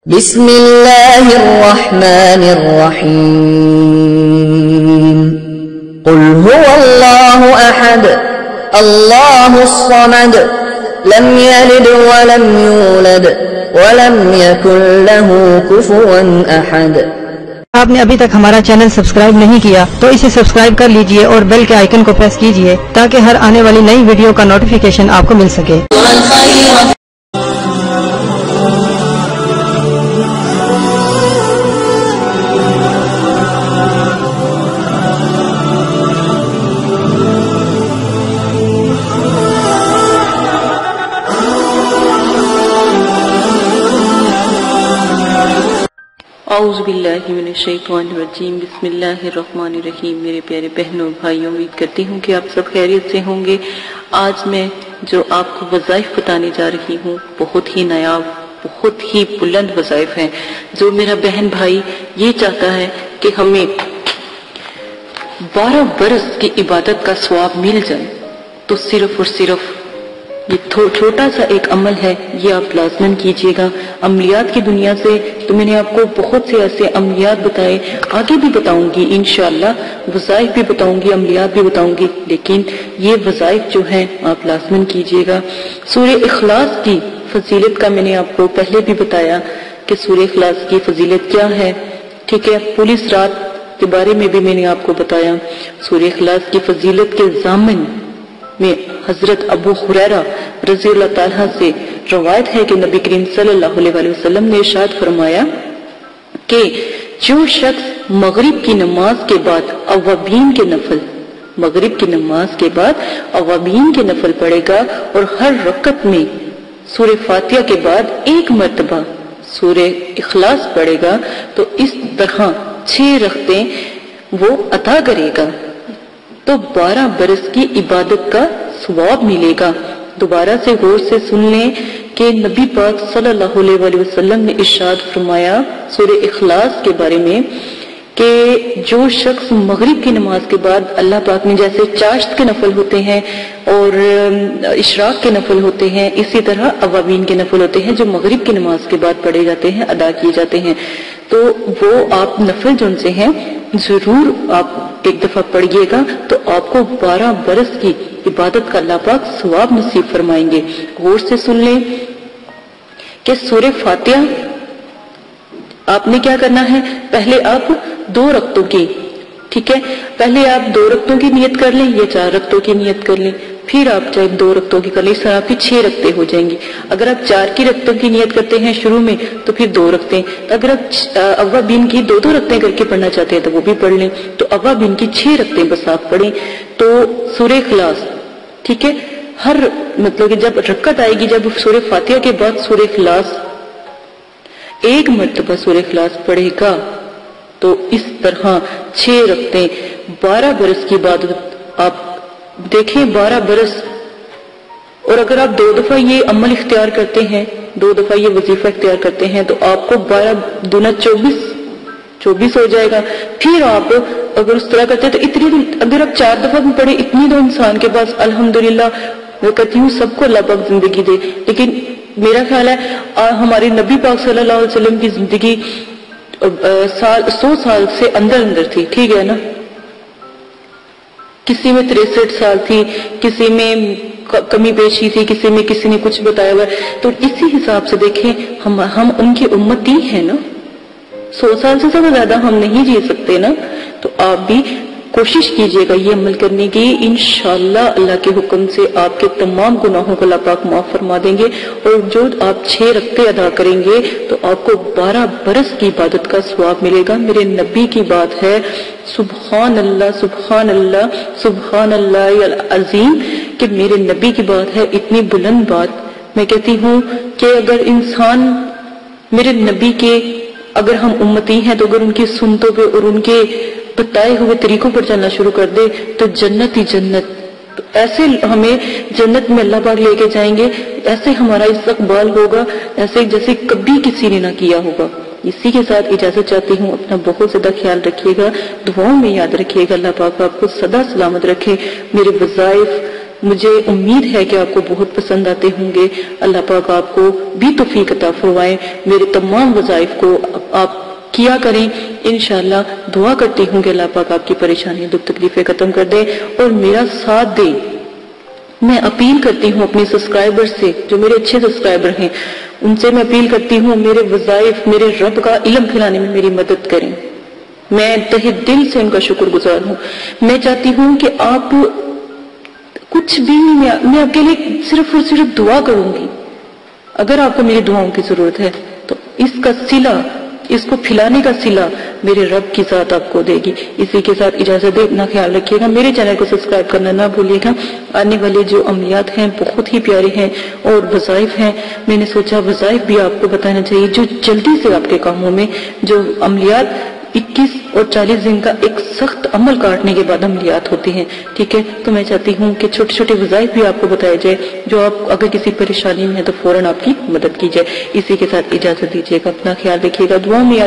بسم اللہ الرحمن الرحیم قل هو اللہ احد اللہ الصمد لم یلد ولم یولد ولم یکن له کفوا احد۔ آپ نے ابھی تک ہمارا چینل سبسکرائب نہیں کیا تو اسے سبسکرائب کر لیجئے اور بیل کے آئیکن کو پریس کیجئے تاکہ ہر آنے والی نئی ویڈیو کا نوٹیفیکیشن آپ کو مل سکے۔ اعوذ باللہ من الشیطان الرجیم، بسم اللہ الرحمن الرحیم۔ میرے پیارے بہنوں بھائیوں، امید کرتی ہوں کہ آپ سب خیریت سے ہوں گے۔ آج میں جو آپ کو وظائف بتانے جا رہی ہوں بہت ہی نایاب، بہت ہی بلند وظائف ہیں، جو میرا بہن بھائی یہ چاہتا ہے کہ ہمیں 12 برس کی عبادت کا ثواب مل جائے تو صرف اور صرف یہ چھوٹا سا ایک عمل ہے، یہ آپ لازماً کیجئے گا۔ عملیات کی دنیا سے تو میں نے آپ کو بہت سے ایسے عملیات بتائے، آگے بھی بتاؤں گی انشاءاللہ، وظائف بھی بتاؤں گی، عملیات بھی بتاؤں گی، لیکن یہ وظائف جو ہیں آپ لازماً کیجئے گا۔ سورہ اخلاص کی فضیلت کا میں نے آپ کو پہلے بھی بتایا کہ سورہ اخلاص کی فضیلت کیا ہے، ٹھیک ہے۔ پولیس رات کے بارے میں بھی میں نے آپ کو بتایا۔ سورہ اخلاص کی فضیلت کے ضامن میں حضرت ابو ہریرہ رضی اللہ تعالیٰ سے روایت ہے کہ نبی کریم صلی اللہ علیہ وسلم نے ارشاد فرمایا کہ جو شخص مغرب کی نماز کے بعد اوابین کے نفل پڑھے گا اور ہر رکعت میں سورہ فاتحہ کے بعد ایک مرتبہ سورہ اخلاص پڑھے گا تو اس طرح 6 رکعتیں وہ ادا کرے گا تو 12 برس کی عبادت کا ثواب ملے گا۔ دوبارہ سے غور سے سن لیں کہ نبی پاک صلی اللہ علیہ وسلم نے ارشاد فرمایا سورہ اخلاص کے بارے میں کہ جو شخص مغرب کی نماز کے بعد اللہ پاک نے جیسے چاشت کے نفل ہوتے ہیں اور اشراق کے نفل ہوتے ہیں، اسی طرح اوابین کے نفل ہوتے ہیں جو مغرب کی نماز کے بعد پڑھے جاتے ہیں، ادا کیے جاتے ہیں، تو وہ آپ نفل جو ان سے ہیں ضرور آپ ایک دفعہ پڑھیے گا تو آپ کو 12 برس کی عبادت کا اللہ پاک ثواب نصیب فرمائیں گے۔ غور سے سن لیں کہ سورہ فاتحہ آپ نے کیا کرنا ہے، پہلے آپ 2 رکعتوں کی، ٹھیک ہے، پہلے آپ 2 رکعتوں کی نیت کر لیں یا 4 رکعتوں کی نیت کر لیں، پھر آپ چاہے 2 رکعتوں کی کر لیں، اس طرح آپ کی 6 رکعتیں ہو جائیں گی۔ اگر آپ 4 کی رکعتوں کی نیت کرتے ہیں شروع میں تو پھر 2 رکعتیں، اگر آپ اوابین کی 2 رکعتیں کر کے پڑھنا چاہتے ہیں تو وہ بھی پڑھ لیں، تو اوابین کی 6 رکعتیں بس آپ پڑھیں۔ تو سورہ اخلاص، ٹھیک ہے، ہر مطلب کہ جب رکعت آئے گی، جب سورہ فاتحہ کے بعد سورہ اخلاص ایک مرتبہ سورہ اخلاص پڑھے گا تو اس طرح 6 رکعتیں 12 برس کی عبادت آپ دیکھیں، 12 برس۔ اور اگر آپ 2 دفعہ یہ عمل اختیار کرتے ہیں، 2 دفعہ یہ وظیفہ اختیار کرتے ہیں تو آپ کو 12 دونا 24 ہو جائے گا۔ پھر آپ اگر اس طرح کرتے ہیں تو اتنی، اگر آپ 4 دفعہ بھی پڑھے، اتنی تو انسان کے پاس الحمدللہ، میں کہتی ہوں سب کو اللہ پاک زندگی دے، لیکن میرا خیال ہے ہمارے نبی پاک صلی اللہ علیہ وسلم کی زندگی 100 سال سے اندر تھی، ٹھیک ہے نا، کسی میں 63 سال تھی، کسی میں کمی بیشی تھی، کسی نے کچھ بتایا ہوا ہے، تو اسی حساب سے دیکھیں ہم ان کی امتی ہیں نا، 100 سال سے زیادہ ہم نہیں جی سکتے نا، تو آپ بھی کوشش کیجئے گا یہ عمل کرنے کی، انشاءاللہ اللہ کے حکم سے آپ کے تمام گناہوں کو اللہ پاک معاف فرما دیں گے، اور جو آپ 6 رکعتیں ادا کریں گے تو آپ کو 12 برس کی عبادت کا ثواب ملے گا۔ میرے نبی کی بات ہے، سبحان اللہ سبحان اللہ سبحان اللہ العظیم، کہ میرے نبی کی بات ہے، اتنی بلند بات۔ میں کہتی ہوں کہ اگر انسان میرے نبی کے، اگر ہم امتی ہیں تو اگر ان کی سنتوں پہ اور ان کے بتائے ہوئے طریقوں پر چلنا شروع کر دے تو جنت ہی جنت، تو ایسے ہمیں جنت میں اللہ پاک لے کے جائیں گے، ایسے ہمارا استقبال ہوگا ایسے جیسے کبھی کسی نے نہ کیا ہوگا۔ اسی کے ساتھ اجازت چاہتی ہوں، اپنا بہت زیادہ خیال رکھیے گا، دعاؤں میں یاد رکھیے گا، اللہ پاک آپ کو سدا سلامت رکھے۔ میرے وظائف مجھے امید ہے کہ آپ کو بہت پسند آتے ہوں گے. اللہ پاک آپ کو بھی توفیق عطا فرمائے. میرے تمام وظائف کو آپ کیا کریں. انشاءاللہ دعا کرتی ہوں کہ اللہ پاک آپ کی پریشانیاں دکھ تکلیفیں ختم کر دے اور میرا ساتھ دے. میں اپیل کرتی ہوں اپنے سبسکرائبر سے، جو میرے اچھے سبسکرائبر ہیں، ان سے میں اپیل کرتی ہوں میرے وظائف، میرے رب کا علم پھیلانے میں میری مدد کریں. میں تہہ دل سے ان کا شکر گزار ہوں. میں چاہتی ہوں کہ آپ کچھ بھی میں آپ کے لیے صرف اور صرف دعا کروں گی. اگر آپ کو میری دعاؤں کی ضرورت ہے تو اس کا صلہ، اس کو پھیلانے کا صلہ میرے رب کی ذات آپ کو دے گی. اسی کے ساتھ اجازت دے، اپنا خیال رکھیے گا. میرے چینل کو سبسکرائب کرنا نہ بھولیے گا. آنے والے جو عملیات ہیں بہت ہی پیارے ہیں اور وظائف ہیں. میں نے سوچا وظائف بھی آپ کو بتانا چاہیے جو جلدی سے آپ کے کاموں میں، جو عملیات 21 اور 40 دن کا ایک سخت عمل کاٹنے کے بعد عملیات ہوتی ہیں. ٹھیک ہے، تو میں چاہتی ہوں کہ چھوٹے چھوٹے وظائف بھی آپ کو بتایا جائے جو آپ اگر کسی پریشانی میں ہے تو فوراً آپ کی مدد کی جائے. اسی کے ساتھ اجازت دیجیے گا. اپنا خیال رکھیے گا. دعا میں